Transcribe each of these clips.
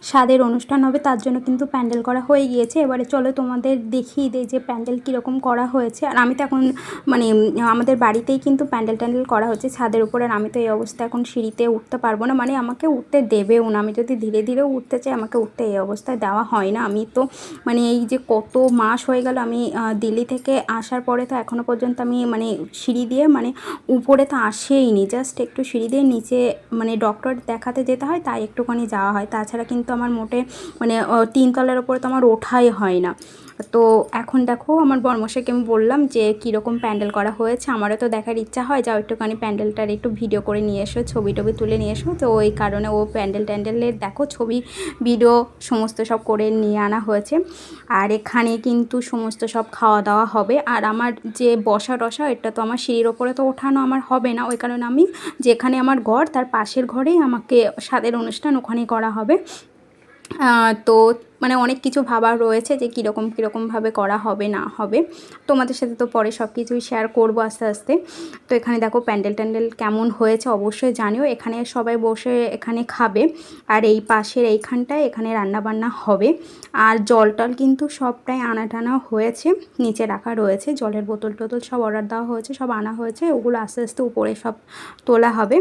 স্বাদের অনুষ্ঠান হবে, তার জন্য কিন্তু প্যান্ডেল করা হয়ে গিয়েছে। এবারে চলো তোমাদের দেখিয়ে দিই যে প্যান্ডেল কীরকম করা হয়েছে। আর আমি তো এখন মানে আমাদের বাড়িতেই কিন্তু প্যান্ডেল ট্যান্ডেল করা হচ্ছে ছাদের উপরে। আর আমি তো এই অবস্থা এখন সিঁড়িতে উঠতে পারবো না, মানে আমাকে উঠতে দেবেও না। আমি যদি ধীরে ধীরেও উঠতে চাই, আমাকে উঠতে এই অবস্থায় দেওয়া হয় না। আমি তো মানে এই যে কত মাস হয়ে গেল আমি দিল্লি থেকে আসার পরে তো এখনও পর্যন্ত আমি মানে সিঁড়ি দিয়ে মানে উপরে তো আসেইনি, জাস্ট একটু সিঁড়ি দিয়ে নিচে মানে ডক্টর দেখাতে যেতে হয়, তাই একটুখানি যাওয়া হয়। তাছাড়া কিন্তু আমার মোটে মানে 3 তলার ওপরে তো আমার ওঠাই হয় না। তো এখন দেখো আমার বরমশাইকে আমি বললাম যে কীরকম প্যান্ডেল করা হয়েছে, আমারও তো দেখার ইচ্ছা হয়, যাও একটুখানি প্যান্ডেলটার একটু ভিডিও করে নিয়ে এসো, ছবি টবি তুলে নিয়ে এসো। তো ওই কারণে ও প্যান্ডেল ট্যান্ডেলের দেখো ছবি ভিডিও সমস্ত সব করে নিয়ে আনা হয়েছে। আর এখানে কিন্তু সমস্ত সব খাওয়া দাওয়া হবে। আর আমার যে বসা টসা, এটা তো আমার সিঁড়ির ওপরে তো ওঠানো আমার হবে না, ওই কারণে আমি যেখানে আমার ঘর তার পাশের ঘরেই আমাকে স্বাদের অনুষ্ঠান ওখানেই করা হবে। তো মানে অনেক কিছু ভাবা রয়েছে যে কীরকমভাবে করা হবে না হবে। তোমাদের সাথে তো পরে সব কিছুই শেয়ার করবো আস্তে আস্তে। তো এখানে দেখো প্যান্ডেল ট্যান্ডেল কেমন হয়েছে অবশ্যই জানিও। এখানে সবাই বসে এখানে খাবে। আর এই পাশের এইখানটায় এখানে রান্নাবান্না হবে। আর জল টল কিন্তু সবটাই আনা টানা হয়েছে, নিচে রাখা রয়েছে, জলের বোতল টোতল সব অর্ডার দেওয়া হয়েছে, সব আনা হয়েছে, ওগুলো আস্তে আস্তে উপরে সব তোলা হবে।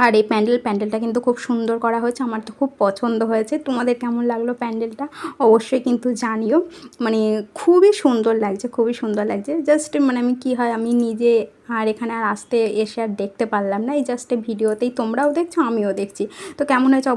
আর এই প্যান্ডেলটা কিন্তু খুব সুন্দর করা হয়েছে, আমার তো খুব পছন্দ হয়েছে। তোমাদের কেমন লাগলো প্যান্ডেলটা অবশ্যই কিন্তু জানিও। মানে খুবই সুন্দর লাগছে, খুবই সুন্দর লাগছে। জাস্ট মানে আমি কী হয় আমি নিজে আর এখানে আর আসতে এসে আর দেখতে পারলাম না, এই জাস্ট ভিডিওতেই তোমরাও দেখছো আমিও দেখছি। তো কেমন হয়েছে